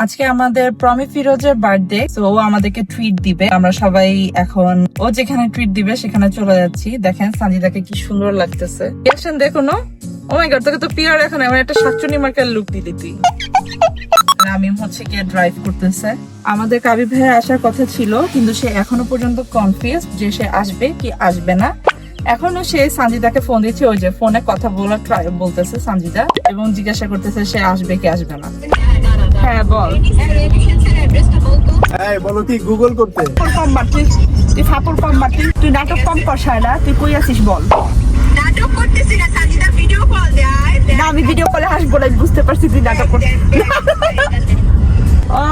আজকে আমাদের প্রমি ফিরোজের বার্থডে, তো ও আমাদেরকে ট্রিট দিবে। আমরা সবাই এখন ও যেখানে ট্রিট দিবে সেখানে চলে যাচ্ছি। দেখেন সানজিদাকে কি সুন্দর লাগতেছে। দেখো না, ও মাই গড, তোকে তো পিয়ার এখন আমার একটা শাকচুনি মার্কার লুক দিলি তুই। আমি হচ্ছে গিয়ে ড্রাইভ করতেছে। আমাদের কাবি ভাই আসার কথা ছিল, কিন্তু সে এখনো পর্যন্ত কনফিউজ যে সে আসবে কি আসবে না। এখনো সে সানজিদাকে ফোন দিচ্ছে, ওই যে ফোনে কথা বলার ট্রাই বলতেছে সানজিদা, এবং জিজ্ঞাসা করতেছে সে আসবে কি আসবে না। হ্যাঁ বল। এই বলো কি গুগল করতে? তুই ফাপড় কম মারতি, তুই নাটক কম করছায় না, তুই কই আছিস বল। নাটক করতেছি না, সাজিদা ভিডিও কল দেয়। না আমি ভিডিও কলে হাসবো না, বুঝতে পারছি তুই নাটক করছিস। ও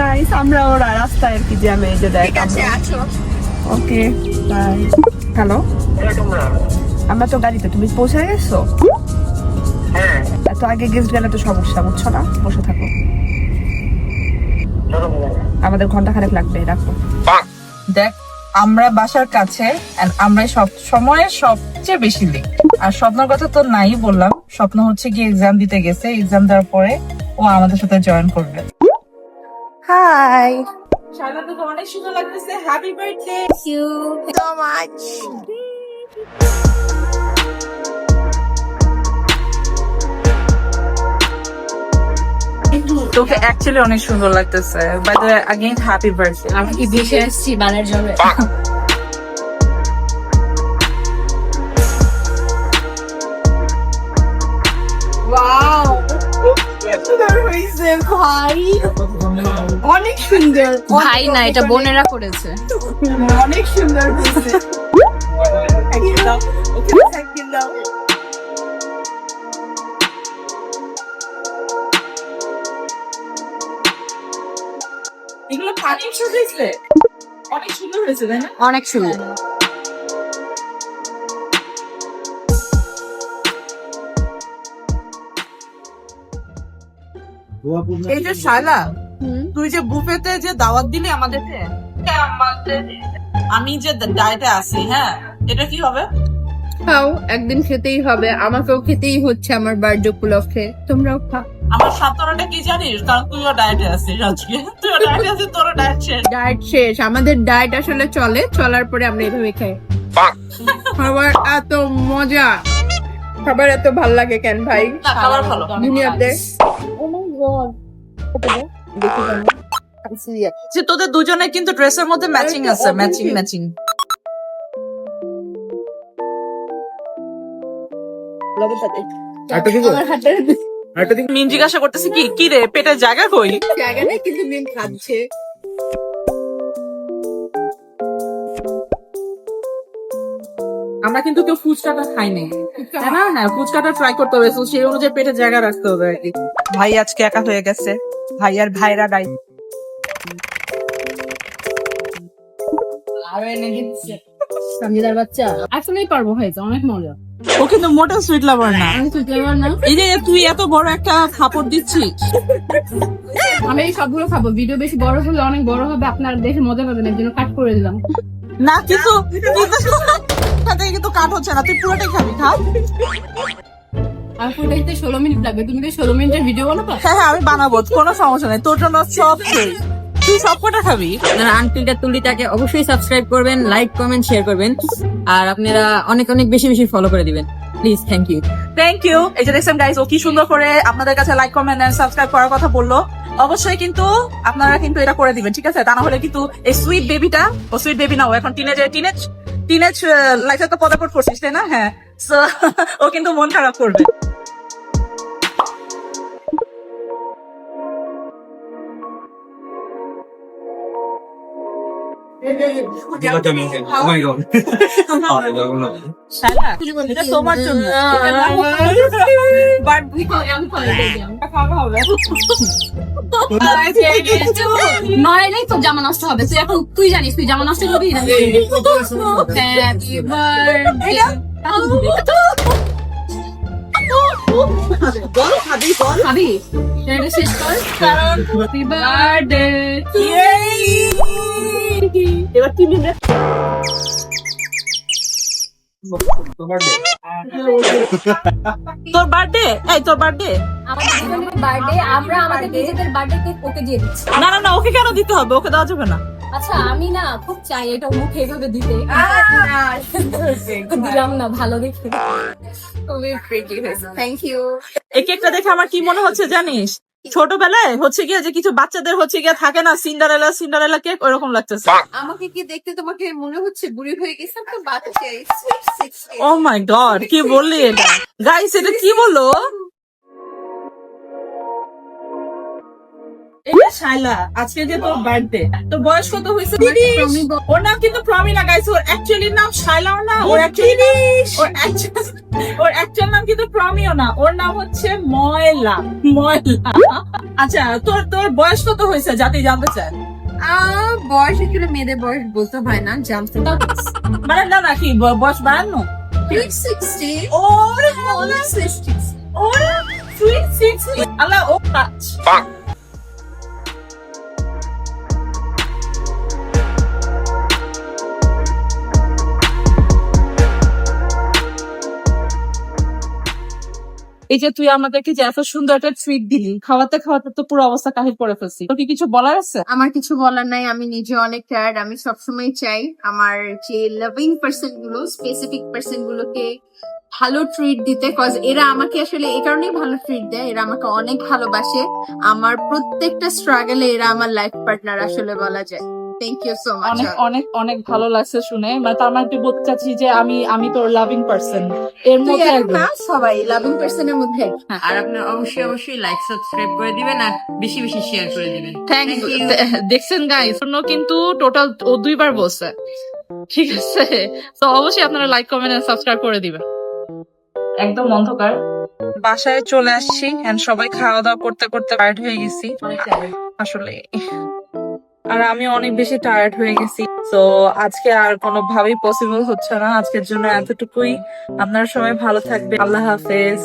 নাইস, আমরা ওরা রাস্তায় আর কি জ্যামে এই যে দেখ। ঠিক আছে, আছো? Okay bye. হ্যালো, আমরা তো গাড়িতে, তুমি পৌঁছে গেছো? হ্যাঁ। এত আগে গেস্ট গেলে তো সমস্যা, বুঝছো না? বসে থাকো, আমাদের ঘন্টা খানেক লাগবে, রাখো। দেখ আমরা বাসার কাছে, আমরাই সব সময় সবচেয়ে বেশি লেট। আর স্বপ্নের কথা তো নাই বললাম, স্বপ্ন হচ্ছে কি এক্সাম দিতে গেছে, এক্সাম দেওয়ার পরে ও আমাদের সাথে জয়েন করবে। হাই শায়লা, তোকে অনেক সুন্দর লাগতেছে, happy birthday. Thank you so much. তোকে অ্যাকচুয়ালি অনেক সুন্দর লাগতেছে। By the way again happy birthday. আমি কি ভেসে আসছি বানের জলে? ওয়াও, সুন্দর হইছে ভাই, অনেক সুন্দর। ভাই না, এটা বোনেরা করেছে। অনেক সুন্দর হইছে। ওকে থ্যাংক ইউ দাও। এগুলো পানি হয়েছে, অনেক সুন্দর হয়েছে তাই না? অনেক সুন্দর। এই যে শায়লা, তুই যে বুফেতে যে দাওয়াত দিলি আমাদেরকে, আমি যে ডায়েটে আছি, হ্যাঁ এটা কি হবে? খাও, একদিন খেতেই হবে, আমাকেও খেতেই হচ্ছে আমার বার্থডে উপলক্ষে, তোমরাও খাও। আমার সাতটাটা কি জানিস? কারণ তুইও ডায়েটে আছিস আজকে, তুইও ডায়েটে আছিস, তোরও ডায়েট শেষ। ডায়েট শেষ, আমাদের ডায়েট আসলে চলে, চলার পরে আমরা এভাবে খাই। খাবার এত মজা, খাবার এত ভাল লাগে কেন ভাই? না খাবার ভালো। দুনিয়াতে যে তোদের দুজনের কিন্তু ড্রেসের মধ্যে ম্যাচিং আছে, ম্যাচিং ম্যাচিং। একটা দিব? একটা দিব? মিন জিজ্ঞাসা করতেছি কি কি রে, পেটের জায়গা কই? জায়গা নেই, কিন্তু মিন খাচ্ছে। আমরা কিন্তু কেউ ফুচকাটা খাই নাই, তাই না? হ্যাঁ ফুচকাটা ট্রাই করতে হবে, তো সেই অনুযায়ী পেটে জায়গা রাখতে হবে আর কি। ভাই আজকে একা হয়ে গেছে, ভাই আর ভাইরা নাই। সঞ্জিদার বাচ্চা আসলেই পারবো, হয়েছে অনেক মজা। ও কিন্তু মোটেও সুইট লাভার না। আমি সুইট লাভার না, এই যে তুই এত বড় একটা খাপড় দিচ্ছিস। আমি এই সবগুলো খাবো, ভিডিও বেশি বড় হলে অনেক বড় হবে, আপনারা দেখে মজা পাবেন, এর জন্য কাট করে দিলাম। না কিন্তু সাথে কিন্তু কাট হচ্ছে না, তুই পুরোটাই খাবি, খা। আর ফুটাইতে 16 মিনিট লাগবে, তুমি কি 16 মিনিটের ভিডিও বানাবা? হ্যাঁ হ্যাঁ আমি বানাবো, কোনো সমস্যা নেই, তোর জন্য সব ফ্রি। তুই সব কটা খাবি? আপনারা আন্টিটা তুলিটাকে অবশ্যই সাবস্ক্রাইব করবেন, লাইক কমেন্ট শেয়ার করবেন, আর আপনারা অনেক অনেক বেশি বেশি ফলো করে দিবেন please. Thank you. Thank you. এই যে দেখছেন গাইস, ও কি সুন্দর করে আপনাদের কাছে লাইক কমেন্ট এন্ড সাবস্ক্রাইব করার কথা বললো। অবশ্যই কিন্তু আপনারা কিন্তু এটা করে দিবেন, ঠিক আছে? তা না হলে কিন্তু এই সুইট বেবিটা, ও সুইট বেবি না, ও এখন টিনেজ লাইফে তো পদার্পণ করছিস তাই না? হ্যাঁ, সো ও কিন্তু মন খারাপ করবে। Oh my god. শালা, এটা তোমার জন্য। খাওয়া হবে। নয় তো জামা নষ্ট হবে, তুই এখন তুই জানিস তুই জামা নষ্ট করবি। Happy birthday. বল খাবি, বল খাবি, এটা শেষ কর, কারণ হ্যাপি বার্থডে। এবার কি নিবে? তোমার day। তোর বার্থডে? এই তোর বার্থডে? আমাদের বার্থডে আমরা আমাদের নিজেদের বার্থডে কেক ওকে দিয়ে দিচ্ছি। না না না, ওকে কেন দিতে হবে? ওকে দেওয়া যাবে না। আচ্ছা আমি না খুব চাই এটা মুখে এভাবে দিতে, দিলাম না ভালো দেখে। Thank you. এই কেকটা দেখে আমার কি মনে হচ্ছে জানিস? ছোটবেলায় হচ্ছে গিয়ে যে কিছু বাচ্চাদের হচ্ছে গিয়ে থাকে না সিন্ডারেলা সিন্ডারেলা কেক, ওইরকম লাগতেছে। আমাকে কি দেখতে তোমাকে মনে হচ্ছে বুড়ি হয়ে গেছে? তো বাচ্চা ও মাই গড, কি বললি এটা? গাইস এটা কি বললো? এটা শাইলা, আজকে যে তোর বার্থডে, তোর বয়স কত হয়েছে? ওর নাম কিন্তু প্রমি না গাইস, ওর অ্যাকচুয়ালি নাম শাইলাও না, ওর অ্যাকচুয়াল নাম কিন্তু প্রমিও না, ওর নাম হচ্ছে ময়লা। ময়লা। আচ্ছা তোর তোর বয়স কত হয়েছে জাতি জানতে চায়? বয়স আসলে মেয়েদের বয়স বলতে হয় না, জানতে মানে না না কি বয়স 52? 60 ওরে ওরে সুইট 60 আল্লাহ ও টাচ। এই যে তুই আমাদেরকে যে এত সুন্দর একটা ট্রিট দিলি, খাওয়াতে খাওয়াতে তো পুরো অবস্থা কাহিল করে ফেলছি। তোর কি কিছু বলার আছে? আমার কিছু বলার নাই, আমি নিজে অনেক টায়ার্ড। আমি সবসময় চাই আমার যে লাভিং পার্সন গুলো, স্পেসিফিক পার্সন গুলোকে ভালো ট্রিট দিতে, কজ এরা আমাকে আসলে এই কারণেই ভালো ট্রিট দেয়, এরা আমাকে অনেক ভালোবাসে। আমার প্রত্যেকটা স্ট্রাগলে এরা আমার লাইফ পার্টনার আসলে বলা যায়। Thank you so much. অনেক অনেক অনেক ভালো লাগছে শুনে। মানে তার মানে তুই বলতে চাচ্ছি যে আমি তোর লাভিং পার্সন এর মধ্যে একজন। সবাই লাভিং পার্সনের মধ্যে। আর আপনার অবশ্যই অবশ্যই লাইক সাবস্ক্রাইব করে দিবেন আর বেশি বেশি শেয়ার করে দিবেন। Thank you. দেখছেন গাইস, জন্য কিন্তু টোটাল ও 2 বার বলছে। ঠিক আছে, তো অবশ্যই আপনারা লাইক কমেন্ট আর সাবস্ক্রাইব করে দিবেন। একদম অন্ধকার, বাসায় চলে আসছি এন্ড সবাই খাওয়া দাওয়া করতে করতে টায়ার্ড হয়ে গেছি আসলে। আর আমি অনেক বেশি টায়ার্ড হয়ে গেছি, তো আজকে আর কোনোভাবেই পসিবল হচ্ছে না। আজকের জন্য এতটুকুই। আপনারা সবাই ভালো থাকবেন। আল্লাহ হাফেজ।